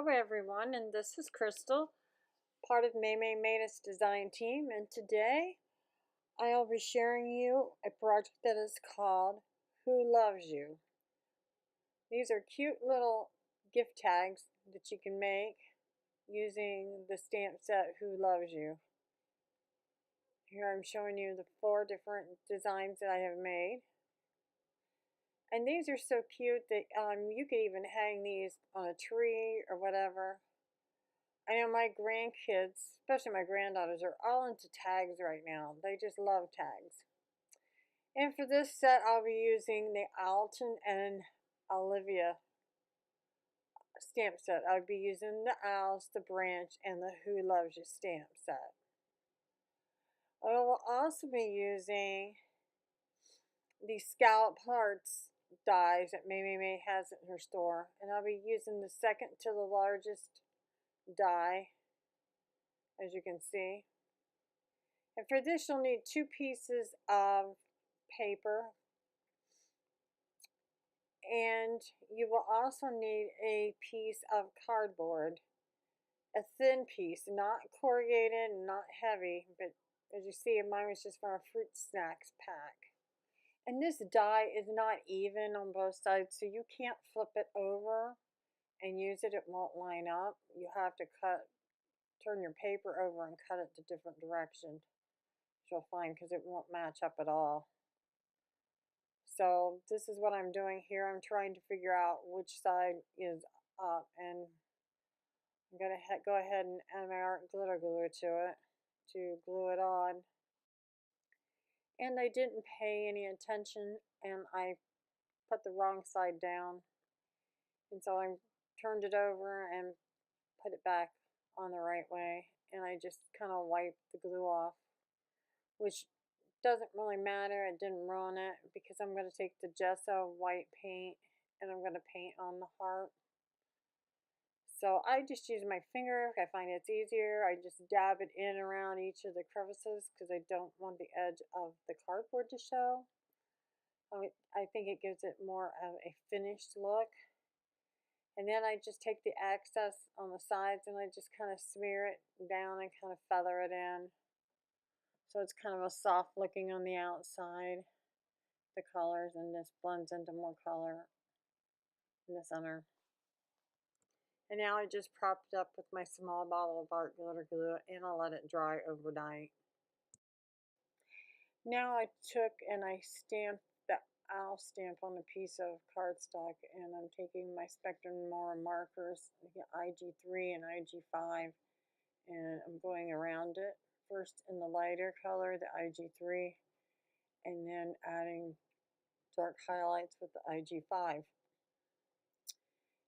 Hello everyone, and this is Crystal, part of Maymaymadeit's design team, and today I'll be sharing you a project that is called Who Loves You. These are cute little gift tags that you can make using the stamp set Who Loves You. Here I'm showing you the 4 different designs that I have made. And these are so cute that you could even hang these on a tree or whatever. I know my grandkids, especially my granddaughters, are all into tags right now. They just love tags. And for this set, I'll be using the Alton and Olivia stamp set. I'll be using the owls, the branch, and the Who Loves You stamp set. I will also be using the Scallop Hearts dies that Maymay has in her store. And I'll be using the second to the largest die, as you can see. And for this, you'll need 2 pieces of paper, and you will also need a piece of cardboard, a thin piece, not corrugated and not heavy, but as you see, mine was just from a fruit snacks pack. And this die is not even on both sides, so you can't flip it over and use it. It won't line up. You have to turn your paper over and cut it the different direction. You'll find, because it won't match up at all. So this is what I'm doing here. I'm trying to figure out which side is up, and I'm going to go ahead and add my art glitter glue to it to glue it on. And I didn't pay any attention, and I put the wrong side down, and so I turned it over and put it back on the right way, and I just kind of wiped the glue off, which doesn't really matter. It didn't ruin it, because I'm going to take the gesso white paint and I'm going to paint on the heart. So I just use my finger. I find it's easier. I just dab it in around each of the crevices because I don't want the edge of the cardboard to show. I think it gives it more of a finished look. And then I just take the excess on the sides and I just kind of smear it down and kind of feather it in. So it's kind of a soft looking on the outside, the colors, and this blends into more color in the center. And now I just propped it up with my small bottle of art glitter glue, and I'll let it dry overnight. Now I took and I stamped the owl stamp on a piece of cardstock, and I'm taking my Spectrum More markers, the IG3 and IG5, and I'm going around it. First in the lighter color, the IG3, and then adding dark highlights with the IG5.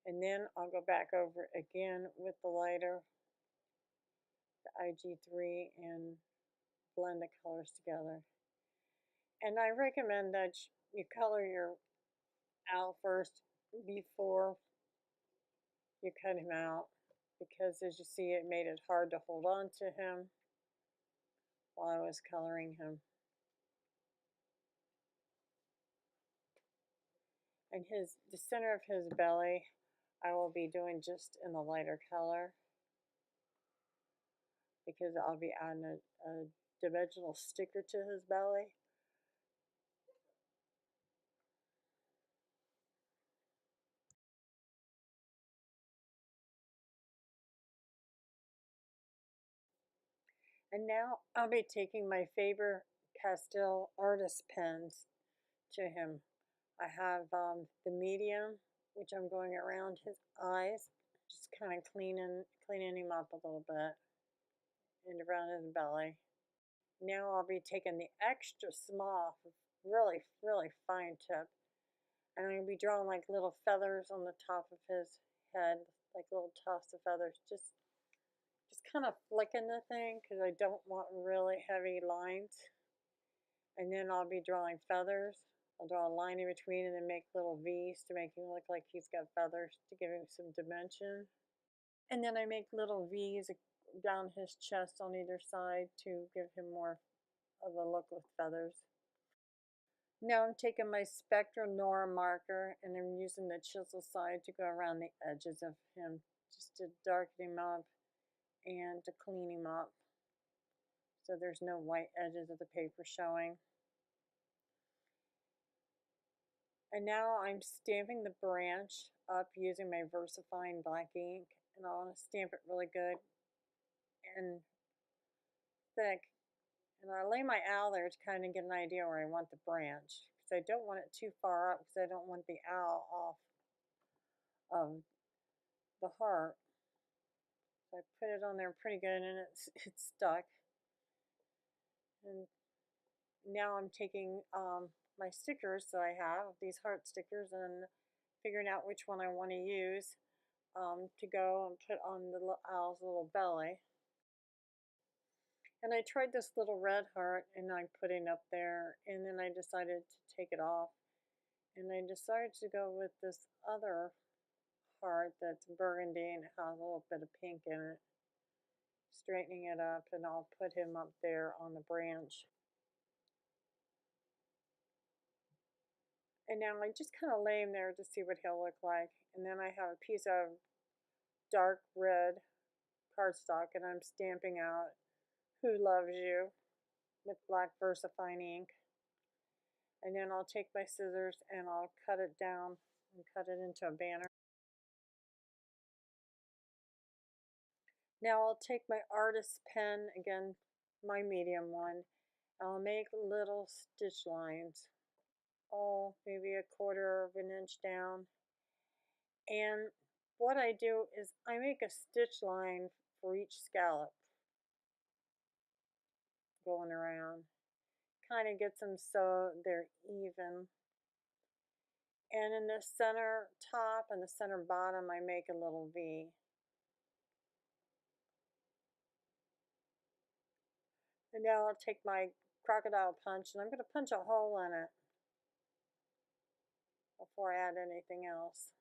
And then I'll go back over again with the lighter, the IG3, and blend the colors together. And I recommend that you color your owl first before you cut him out, because as you see, it made it hard to hold on to him while I was coloring him. And the center of his belly, I will be doing just in the lighter color, because I'll be adding a dimensional sticker to his belly. And now I'll be taking my favorite pastel artist pens to him. I have the medium, which I'm going around his eyes, just kind of cleaning him up a little bit, and around his belly. Now I'll be taking the extra small, really, really fine tip, and I'm going to be drawing like little feathers on the top of his head, like little tufts of feathers, just kind of flicking the thing, because I don't want really heavy lines. And then I'll be drawing feathers. I'll draw a line in between and then make little V's to make him look like he's got feathers, to give him some dimension. And then I make little V's down his chest on either side to give him more of a look with feathers. Now I'm taking my Spectrum Nora marker, and I'm using the chisel side to go around the edges of him just to darken him up and to clean him up so there's no white edges of the paper showing. And now I'm stamping the branch up using my VersaFine black ink, and I want to stamp it really good and thick. And I lay my owl there to kind of get an idea where I want the branch, because I don't want it too far up, because I don't want the owl off of the heart. So I put it on there pretty good, and it's stuck. And now I'm taking my stickers that I have, these heart stickers, and figuring out which one I want to use to go and put on the owl's little belly. And I tried this little red heart, and I'm putting up there, and then I decided to take it off, and I decided to go with this other heart that's burgundy and it has a little bit of pink in it, straightening it up, and I'll put him up there on the branch. And now I just kind of lay him there to see what he'll look like. And then I have a piece of dark red cardstock, and I'm stamping out "Who Loves You" with black VersaFine ink. And then I'll take my scissors and I'll cut it down and cut it into a banner. Now I'll take my artist pen, again my medium one, and I'll make little stitch lines, maybe 1/4 of an inch down. And what I do is I make a stitch line for each scallop going around. Kind of gets them so they're even. And in the center top and the center bottom, I make a little V. And now I'll take my crocodile punch, and I'm going to punch a hole in it before I add anything else.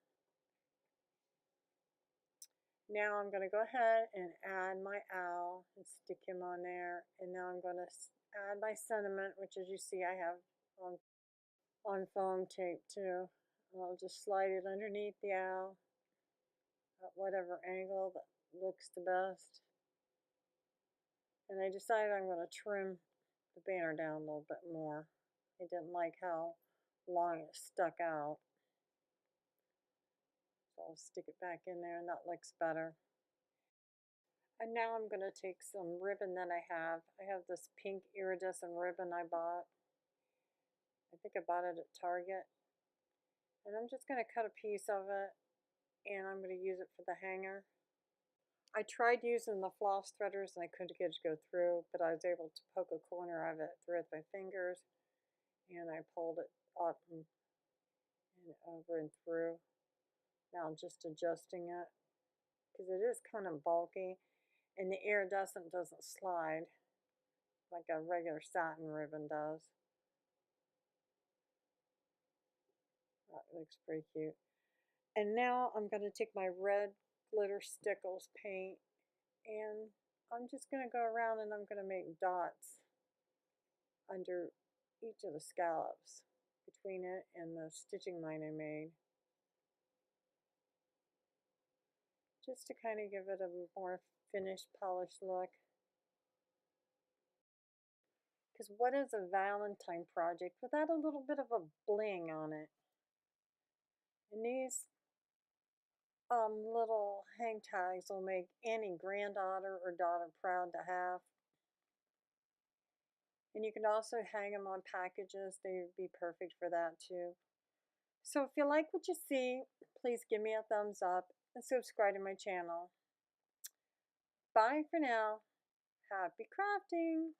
Now I'm going to go ahead and add my owl and stick him on there. And now I'm going to add my sentiment, which, as you see, I have on foam tape too. I'll just slide it underneath the owl at whatever angle that looks the best. And I decided I'm going to trim the banner down a little bit more. I didn't like how long it stuck out. So I'll stick it back in there, and that looks better. And now I'm going to take some ribbon that I have. I have this pink iridescent ribbon I bought. I think I bought it at Target. And I'm just going to cut a piece of it, and I'm going to use it for the hanger. I tried using the floss threaders and I couldn't get it to go through, but I was able to poke a corner of it through with my fingers, and I pulled it up and over and through. Now I'm just adjusting it because it is kind of bulky, and the iridescent doesn't slide like a regular satin ribbon does. That looks pretty cute. And now I'm going to take my red glitter stickles paint, and I'm just going to go around and I'm going to make dots under each of the scallops between it and the stitching line I made, just to kind of give it a more finished, polished look. Because what is a Valentine project without a little bit of a bling on it? And these little hang tags will make any granddaughter or daughter proud to have. And you can also hang them on packages. They would be perfect for that too. So if you like what you see, please give me a thumbs up and subscribe to my channel. Bye for now. Happy crafting!